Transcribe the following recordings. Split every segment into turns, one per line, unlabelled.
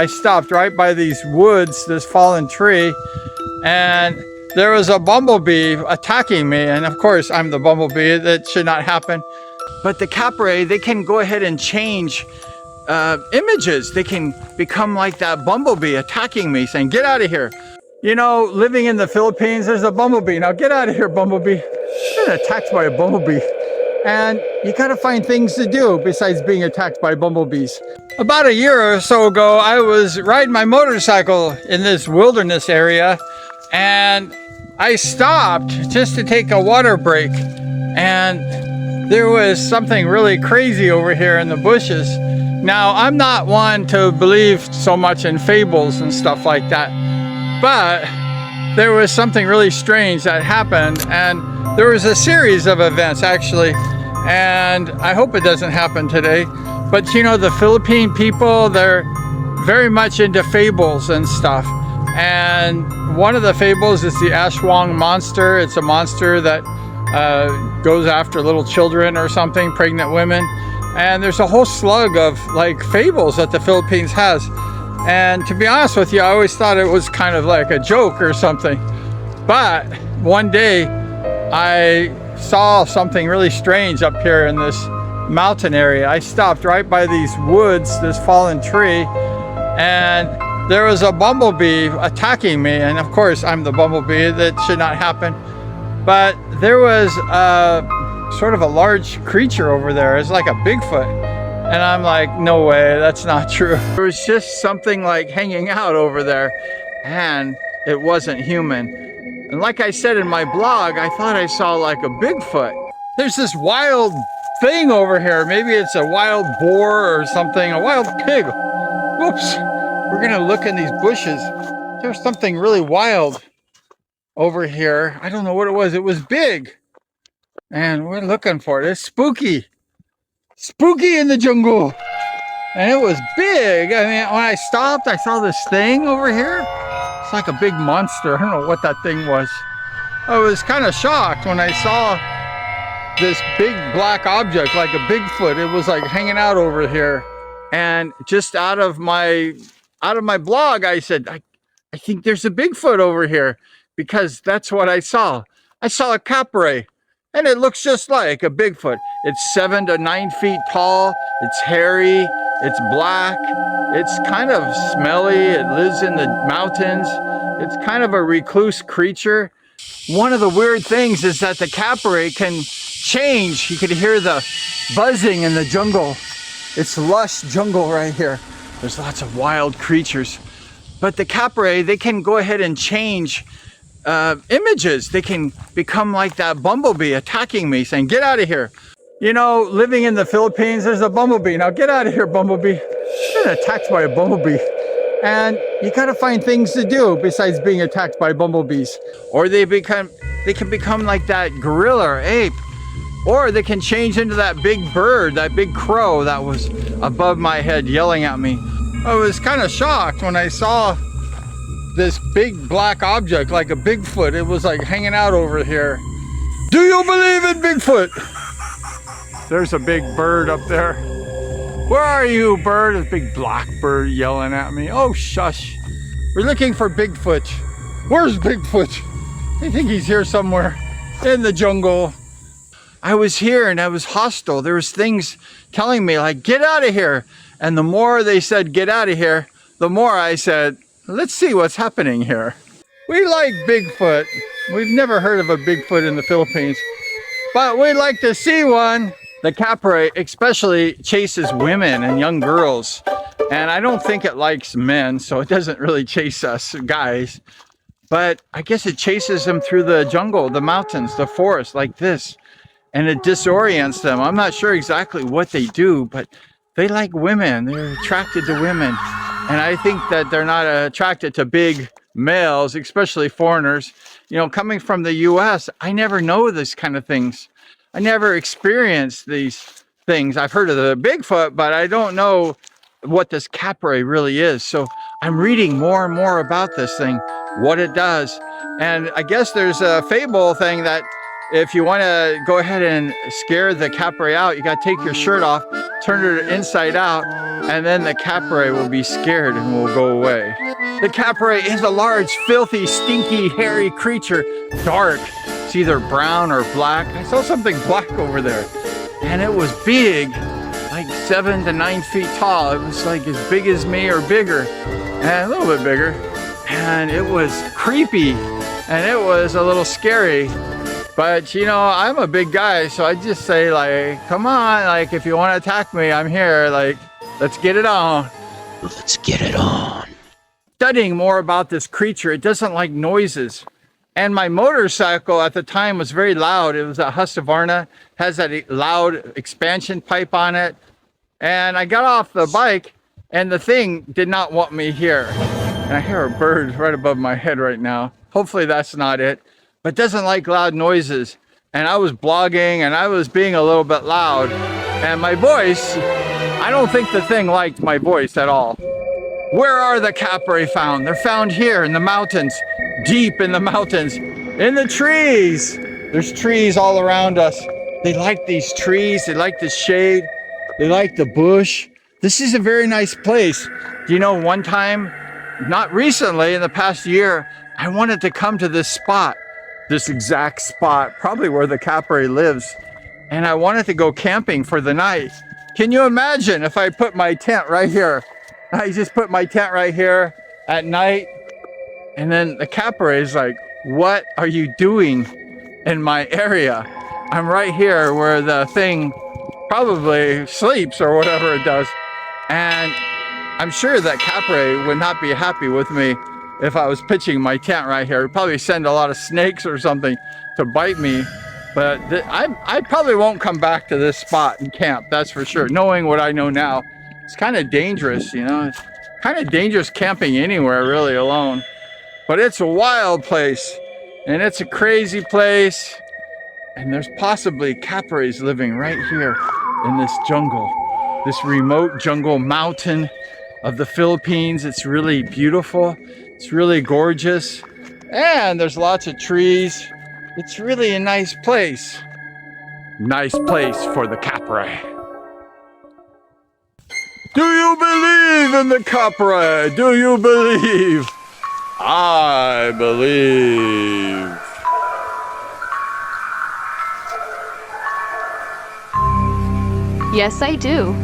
I stopped right by these woods, this fallen tree, and there was a bumblebee attacking me. And of course, I'm the bumblebee. That should not happen. But the capre, they can go ahead and change images. They can become like that bumblebee attacking me, saying, "Get out of here." You know, living in the Philippines, there's a bumblebee. Now get out of here, bumblebee. You're getting attacked by a bumblebee. And you gotta find things to do besides being attacked by bumblebees. About a year or so ago, I was riding my motorcycle in this wilderness area, and I stopped just to take a water break. And there was something really crazy over here in the bushes. Now, I'm not one to believe so much in fables and stuff like that, but there was something really strange that happened, and there was a series of events actually, and I hope it doesn't happen today. But you know, the Philippine people, they're very much into fables and stuff. And one of the fables is the Aswang monster. It's a monster that goes after little children or something, pregnant women. And there's a whole slug of like fables that the Philippines has. And to be honest with you, I always thought it was kind of like a joke or something. But one day I saw something really strange up here in this mountain area. I stopped right by these woods, this fallen tree, and there was a bumblebee attacking me. And of course, I'm the bumblebee. That should not happen. But there was sort of a large creature over there. It's like a Bigfoot. And I'm like, no way, that's not true. There was just something like hanging out over there, and it wasn't human. And like I said in my blog, I thought I saw like a Bigfoot. There's this wild thing over here. Maybe it's a wild boar or something, a wild pig. Whoops. We're gonna look in these bushes. There's something really wild over here. I don't know what it was. It was big. And we're looking for it. It's spooky. Spooky in the jungle. And it was big. I mean, when I stopped, I saw this thing over here. It's like a big monster. I don't know what that thing was. I was kind of shocked when I saw this big black object, like a Bigfoot. It was like hanging out over here. And just out of my blog, I said, I think there's a Bigfoot over here, because that's what I saw. I saw a capre. And it looks just like a Bigfoot. It's 7 to 9 feet tall. It's hairy. It's black. It's kind of smelly. It lives in the mountains. It's kind of a recluse creature. One of the weird things is that the capre can change. You can hear the buzzing in the jungle. It's lush jungle right here. There's lots of wild creatures. But the capre, they can go ahead and change images. They can become like that bumblebee attacking me, saying, "Get out of here." You know, living in the Philippines, there's a bumblebee. Now get out of here, bumblebee. You're getting attacked by a bumblebee. And you gotta find things to do besides being attacked by bumblebees. Or they can become like that gorilla or ape. Or they can change into that big bird, that big crow that was above my head yelling at me. I was kind of shocked when I saw this big black object, like a Bigfoot. It was like hanging out over here. Do you believe in Bigfoot? There's a big bird up there. Where are you, bird? A big black bird yelling at me. Oh, shush. We're looking for Bigfoot. Where's Bigfoot? I think he's here somewhere in the jungle. I was here and I was hostile. There was things telling me like, get out of here. And the more they said, get out of here, the more I said, let's see what's happening here. We like Bigfoot. We've never heard of a Bigfoot in the Philippines, but we'd like to see one. The capre especially chases women and young girls, and I don't think it likes men, so it doesn't really chase us guys, but I guess it chases them through the jungle, the mountains, the forest like this, and it disorients them. I'm not sure exactly what they do, but they like women. They're attracted to women. And I think that they're not attracted to big males, especially foreigners. You know, coming from the US, I never know this kind of things. I never experienced these things. I've heard of the Bigfoot, but I don't know what this capre really is. So I'm reading more and more about this thing, what it does. And I guess there's a fable thing that if you want to go ahead and scare the capre out, you got to take your shirt off turn it inside out, and then the capre will be scared and will go away. The capre is a large, filthy, stinky, hairy creature, dark. It's either brown or black. I saw something black over there, and it was big, like 7 to 9 feet tall. It was like as big as me or bigger, and a little bit bigger. And it was creepy, and it was a little scary. But you know, I'm a big guy, so I just say like, come on, like if you want to attack me, I'm here, like, let's get it on.
Let's get it on.
Studying more about this creature, it doesn't like noises. And my motorcycle at the time was very loud. It was a Husqvarna, has that loud expansion pipe on it. And I got off the bike and the thing did not want me here. And I hear a bird right above my head right now. Hopefully that's not it. But doesn't like loud noises. And I was blogging and I was being a little bit loud. And my voice, I don't think the thing liked my voice at all. Where are the capre found? They're found here in the mountains, deep in the mountains, in the trees. There's trees all around us. They like these trees, they like the shade, they like the bush. This is a very nice place. Do you know, one time, not recently, in the past year, I wanted to come to this spot, this exact spot, probably where the capre lives. And I wanted to go camping for the night. Can you imagine if I put my tent right here? I just put my tent right here at night, and then the capre is like, what are you doing in my area? I'm right here where the thing probably sleeps or whatever it does. And I'm sure that capre would not be happy with me if I was pitching my tent right here. It'd probably send a lot of snakes or something to bite me. But I probably won't come back to this spot and camp, that's for sure, knowing what I know now. It's kind of dangerous, you know. It's kind of dangerous camping anywhere, really, alone. But it's a wild place, and it's a crazy place. And there's possibly capres living right here in this jungle, this remote jungle mountain of the Philippines. It's really beautiful. It's really gorgeous. And there's lots of trees. It's really a nice place. Nice place for the capre. Do you believe in the capre? Do you believe? I believe.
Yes, I do.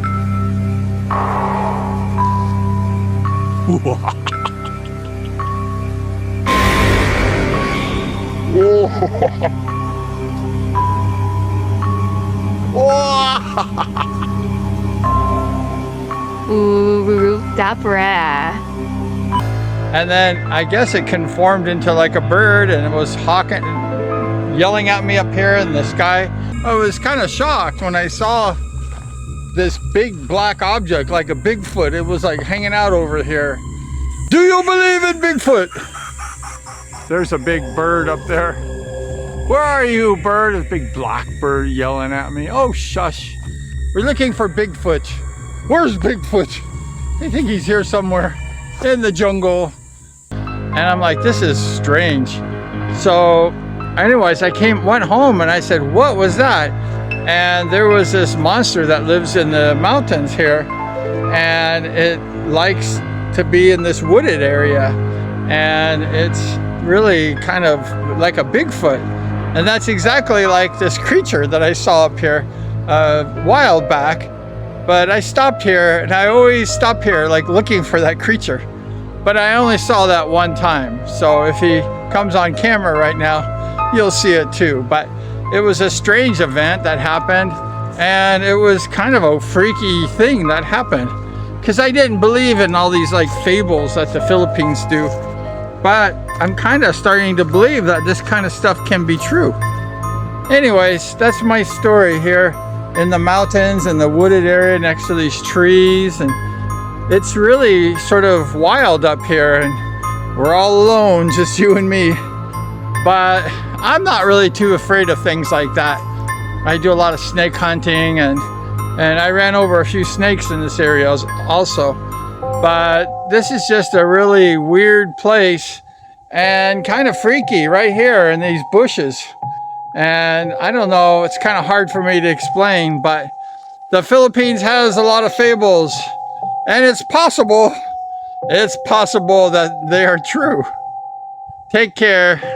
Ooh, dapra.
And then I guess it conformed into like a bird, and it was hawking, yelling at me up here in the sky. I was kind of shocked when I saw this big black object like a Bigfoot. It was like hanging out over here. Do you believe in Bigfoot? There's a big bird up there. Where are you, bird? A big black bird yelling at me. Oh, shush. We're looking for Bigfoot. Where's Bigfoot? I think he's here somewhere in the jungle. And I'm like, this is strange. So anyways, I went home and I said, what was that? And there was this monster that lives in the mountains here, and it likes to be in this wooded area, and it's really kind of like a Bigfoot. And that's exactly like this creature that I saw up here a while back. But I stopped here, and I always stop here like looking for that creature. But I only saw that one time. So if he comes on camera right now, you'll see it too. But it was a strange event that happened, and it was kind of a freaky thing that happened. Because I didn't believe in all these like fables that the Philippines do. But I'm kind of starting to believe that this kind of stuff can be true. Anyways, that's my story here in the mountains and the wooded area next to these trees. And it's really sort of wild up here, and we're all alone, just you and me. But I'm not really too afraid of things like that. I do a lot of snake hunting, and I ran over a few snakes in this area also. But this is just a really weird place and kind of freaky right here in these bushes. And I don't know, it's kind of hard for me to explain, but The Philippines has a lot of fables, and it's possible that they are true. Take care.